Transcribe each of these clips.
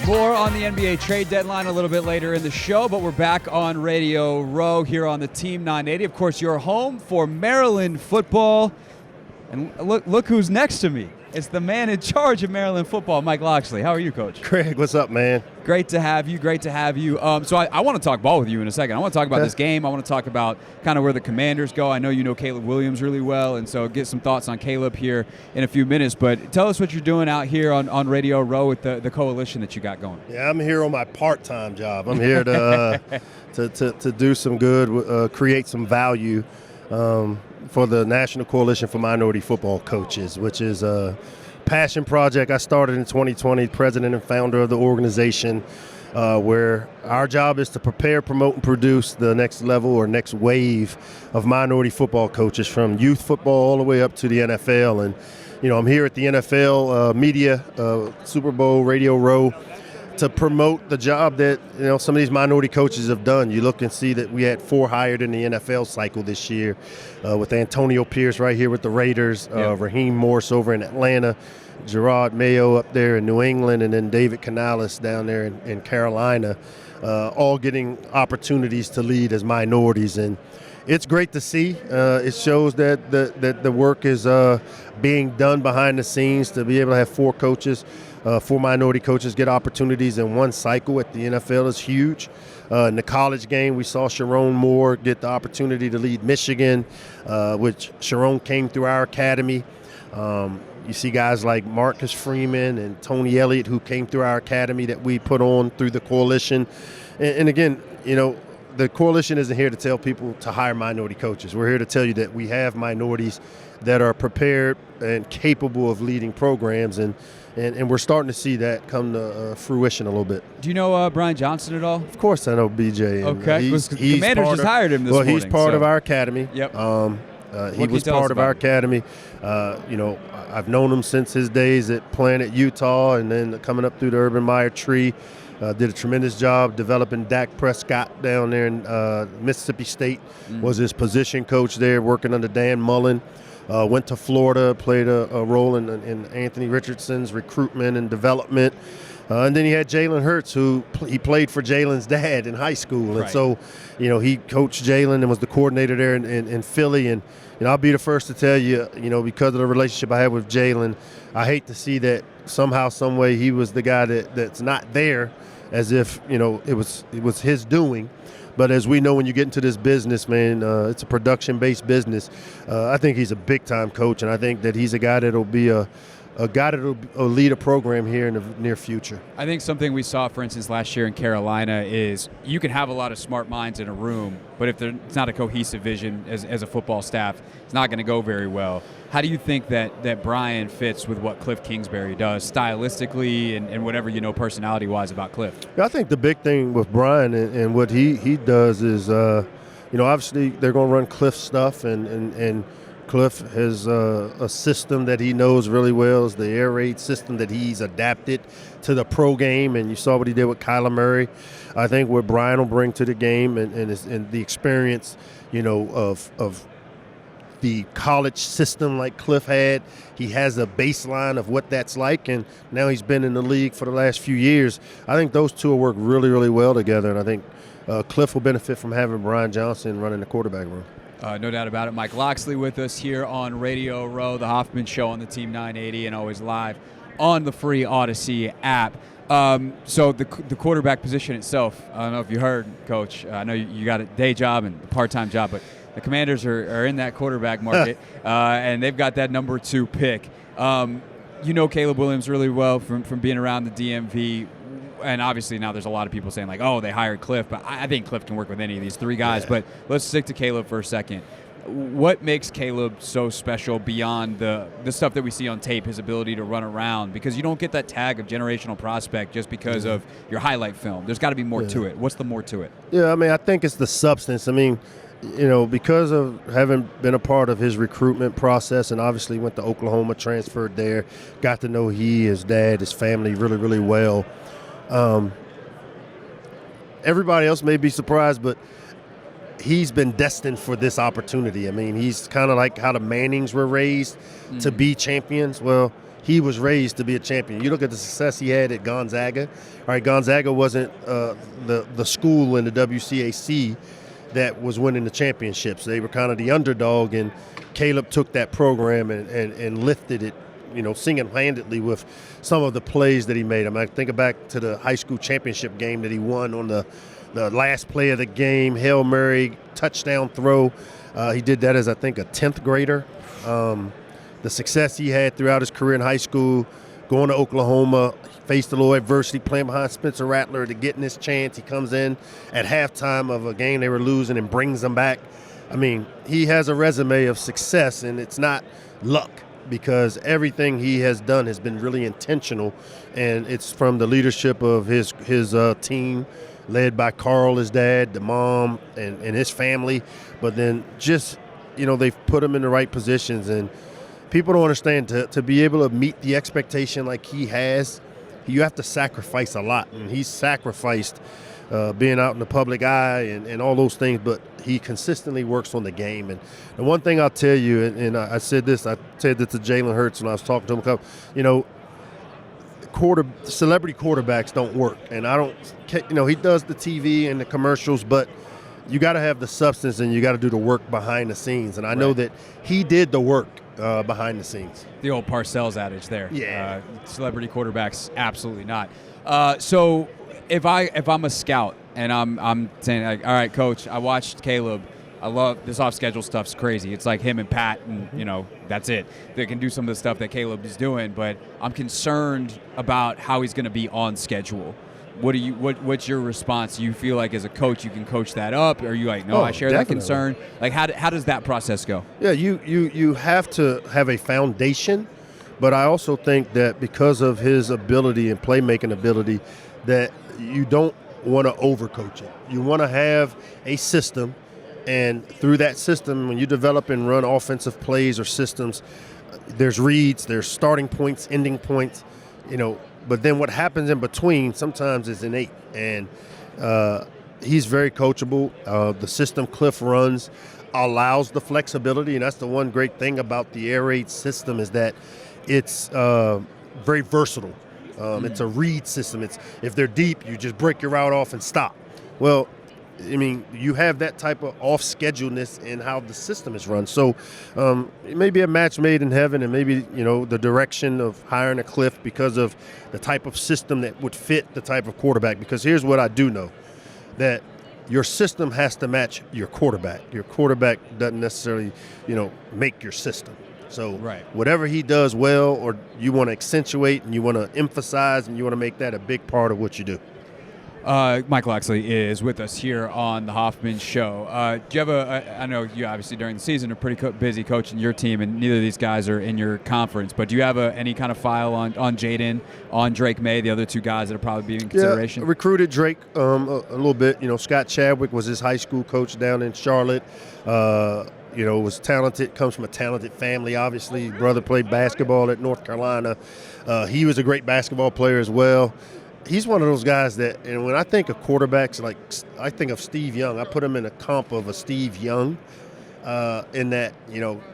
More on the NBA trade deadline a little bit later in the show, but we're back on Radio Row here on the Team 980. Of course, your home for Maryland football. And look who's next to me. It's the man in charge of Maryland football, Mike Locksley. How are you, Coach? Craig, what's up, man? Great to have you. Great to have you. So I want to talk ball with you in a second. I want to talk about this game. I want to talk about kind of where the Commanders go. I know you know Caleb Williams really well, and so get some thoughts on Caleb here in a few minutes. But tell us what you're doing out here on Radio Row with the coalition that you got going. Yeah, I'm here on my part-time job. I'm here to to do some good, create some value for the National Coalition for Minority Football Coaches, which is a passion project I started in 2020, president and founder of the organization, where our job is to prepare, promote, and produce the next level or next wave of minority football coaches from youth football all the way up to the NFL. And, you know, I'm here at the NFL media, Super Bowl, Radio Row, to promote the job that, you know, some of these minority coaches have done. You look and see that we had 4 hired in the NFL cycle this year, with Antonio Pierce right here with the Raiders, Raheem Morse over in Atlanta, Gerard Mayo up there in New England, and then David Canales down there in Carolina, all getting opportunities to lead as minorities. And it's great to see. It shows that the work is being done behind the scenes. To be able to have 4 coaches, 4 minority coaches get opportunities in one cycle at the NFL is huge. In the college game, we saw Sharon Moore get the opportunity to lead Michigan, which Sharon came through our academy. You see guys like Marcus Freeman and Tony Elliott who came through our academy that we put on through the coalition. And again, you know, the coalition isn't here to tell people to hire minority coaches. We're here to tell you that we have minorities that are prepared and capable of leading programs, and we're starting to see that come to fruition a little bit. Do you know Brian Johnson at all? Of course I know BJ. Okay. He's Commanders just hired him this morning. Well, he's part of our academy. Yep. He was part of our academy. You know, I've known him since his days at playing at Utah and then coming up through the Urban Meyer tree. Did a tremendous job developing Dak Prescott down there in Mississippi State. Was his position coach there, working under Dan Mullen. Went to Florida, played a role in Anthony Richardson's recruitment and development. And then he had Jalen Hurts, who he played for Jalen's dad in high school. And so, you know, he coached Jalen and was the coordinator there in Philly. And, you know, I'll be the first to tell you, you know, because of the relationship I had with Jalen, I hate to see that somehow, some way he was the guy that's not there, as if, you know, it was his doing. But as we know, when you get into this business, man, it's a production-based business. I think he's a big-time coach, and I think that he's a guy that'll be a guy that'll lead a program here in the near future. I think something we saw, for instance, last year in Carolina is you can have a lot of smart minds in a room, but if it's not a cohesive vision as a football staff, it's not going to go very well. How do you think that Brian fits with what Kliff Kingsbury does stylistically and whatever you know personality-wise about Kliff? I think the big thing with Brian and what he does is, you know, obviously they're going to run Kliff stuff, and Kliff has a system that he knows really well, is the air raid system that he's adapted to the pro game, and you saw what he did with Kyler Murray. I think what Brian will bring to the game and the experience, you know, of the college system like Kliff had. He has a baseline of what that's like, and now he's been in the league for the last few years. I think those two will work really, really well together, and I think Kliff will benefit from having Brian Johnson running the quarterback room. No doubt about it. Mike Locksley with us here on Radio Row, the Hoffman Show on the Team 980, and always live on the free Odyssey app. So the quarterback position itself, I don't know if you heard, Coach. I know you got a day job and a part-time job, but the Commanders are in that quarterback market, and they've got that number 2 pick. You know Caleb Williams really well from being around the DMV. And obviously now there's a lot of people saying, like, oh, they hired Kliff. But I think Kliff can work with any of these 3 guys. Yeah. But let's stick to Caleb for a second. What makes Caleb so special beyond the stuff that we see on tape, his ability to run around? Because you don't get that tag of generational prospect just because of your highlight film. There's got to be more to it. What's the more to it? Yeah, I mean, I think it's the substance. I mean, you know, because of having been a part of his recruitment process and obviously went to Oklahoma, transferred there, got to know his dad, his family really, really well. Everybody else may be surprised, but he's been destined for this opportunity. I mean, he's kind of like how the Mannings were raised to be champions. Well, he was raised to be a champion. You look at the success he had at Gonzaga. All right, Gonzaga wasn't the school in the WCAC that was winning the championships. They were kind of the underdog, and Caleb took that program and lifted it, single-handedly with some of the plays that he made. I mean, I think back to the high school championship game that he won on the last play of the game, Hail Mary, touchdown throw. He did that as, I think, a 10th grader. The success he had throughout his career in high school, going to Oklahoma, faced a little adversity, playing behind Spencer Rattler to getting his chance. He comes in at halftime of a game they were losing and brings them back. I mean, he has a resume of success, and it's not luck, because everything he has done has been really intentional, and it's from the leadership of his team, led by Carl, his dad, the mom, and his family. But then just, they've put him in the right positions, and people don't understand, to be able to meet the expectation like he has, you have to sacrifice a lot. And he's sacrificed being out in the public eye and all those things, but he consistently works on the game. And the one thing I'll tell you, and I said this to Jalen Hurts when I was talking to him, celebrity quarterbacks don't work. And he does the TV and the commercials, but you got to have the substance and you got to do the work behind the scenes. And I know that he did the work behind the scenes. The old Parcells adage there. Yeah. Celebrity quarterbacks, absolutely not. So if I'm a scout and I'm saying, like, all right, coach, I watched Caleb. I love this off-schedule stuff's crazy. It's like him and Pat, and that's it. They can do some of the stuff that Caleb is doing, but I'm concerned about how he's going to be on schedule. What's your response? Do you feel like as a coach you can coach that up? Or are you like, no, I share definitely. that concern? Like, how does that process go? Yeah, you have to have a foundation, but I also think that because of his ability and playmaking ability, that you don't want to overcoach it. You want to have a system, and through that system, when you develop and run offensive plays or systems, there's reads, there's starting points, ending points, but then what happens in between sometimes is innate. And he's very coachable. The system Kliff runs allows the flexibility, and that's the one great thing about the air raid system, is that it's very versatile. It's a read system. It's, if they're deep, you just break your route off and stop. Well, I mean, you have that type of off-scheduleness in how the system is run. So it may be a match made in heaven, and maybe, the direction of hiring a Kliff because of the type of system that would fit the type of quarterback. Because here's what I do know, that your system has to match your quarterback. Your quarterback doesn't necessarily, make your system. So whatever he does well, or you want to accentuate and you want to emphasize and you want to make that a big part of what you do. Mike Locksley is with us here on the Hoffman Show. Do you have I know you obviously during the season are pretty busy coaching your team, and neither of these guys are in your conference, but do you have any kind of file on Jaden, on Drake May, the other two guys that are probably being in consideration? Yeah, recruited Drake a little bit. Scott Chadwick was his high school coach down in Charlotte. Was talented, comes from a talented family, obviously. His brother played basketball at North Carolina. He was a great basketball player as well. He's one of those guys that, and when I think of quarterbacks, like I think of Steve Young. I put him in a comp of a Steve Young, in that,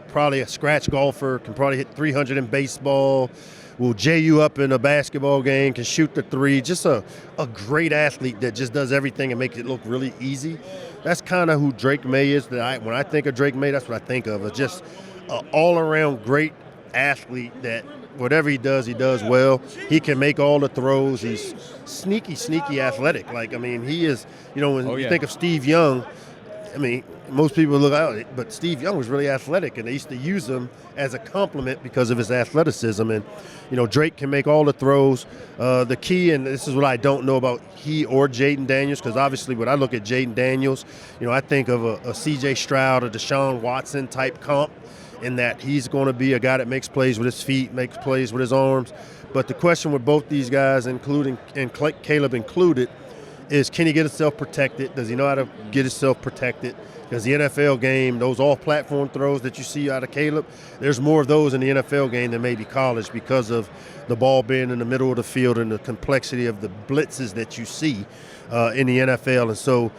probably a scratch golfer, can probably hit 300 in baseball, will J you up in a basketball game, can shoot the three. Just a great athlete that just does everything and makes it look really easy. That's kind of who Drake May is. When I think of Drake May, that's what I think of. It's just an all-around great athlete that whatever he does well. He can make all the throws. He's sneaky athletic. He is, when you think of Steve Young, most people look out, but Steve Young was really athletic, and they used to use him as a compliment because of his athleticism. And, Drake can make all the throws. The key, and this is what I don't know about he or Jaden Daniels, because obviously when I look at Jaden Daniels, I think of a C.J. Stroud, a Deshaun Watson type comp, in that he's going to be a guy that makes plays with his feet, makes plays with his arms. But the question with both these guys, including and Caleb included, is can he get himself protected? Does he know how to get himself protected? Because the NFL game, those off-platform throws that you see out of Caleb, there's more of those in the NFL game than maybe college because of the ball being in the middle of the field and the complexity of the blitzes that you see in the NFL. And so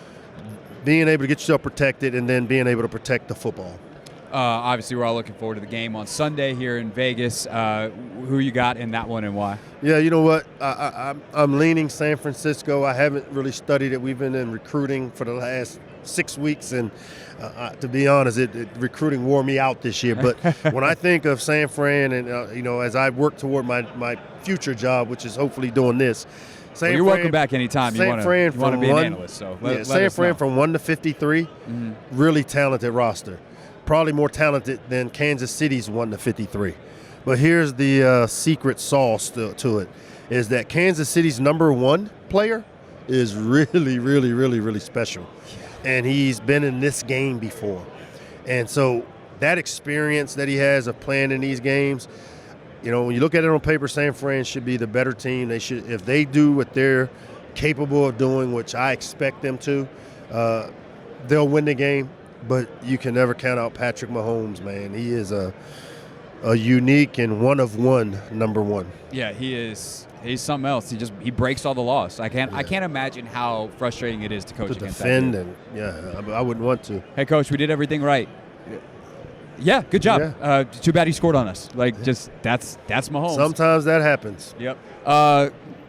being able to get yourself protected and then being able to protect the football. Obviously, we're all looking forward to the game on Sunday here in Vegas. Who you got in that one and why? Yeah, you know what? I'm leaning San Francisco. I haven't really studied it. We've been in recruiting for the last 6 weeks, and to be honest, recruiting wore me out this year. But when I think of San Fran, and as I work toward my future job, which is hopefully doing this. You're welcome back anytime you want to be an analyst. So San Fran from 1 to 53, really talented roster. Probably more talented than Kansas City's 1 to 53. But here's the secret sauce to it, is that Kansas City's number 1 player is really, really, really, really special. And he's been in this game before. And so that experience that he has of playing in these games, when you look at it on paper, San Fran should be the better team. They should, if they do what they're capable of doing, which I expect them to, they'll win the game. But you can never count out Patrick Mahomes, man. He is a unique and one of one number 1. Yeah, he is. He's something else. He breaks all the laws. I can't imagine how frustrating it is to coach against defend that. I wouldn't want to. Hey, Coach, we did everything right. Yeah, good job. Yeah. Too bad he scored on us. That's Mahomes. Sometimes that happens. Yep.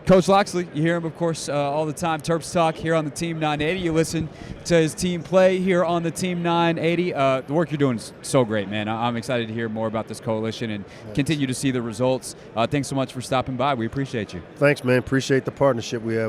Coach Locksley, you hear him, of course, all the time. Terps Talk here on the Team 980. You listen to his team play here on the Team 980. The work you're doing is so great, man. I'm excited to hear more about this coalition and continue to see the results. Thanks so much for stopping by. We appreciate you. Thanks, man. Appreciate the partnership we have.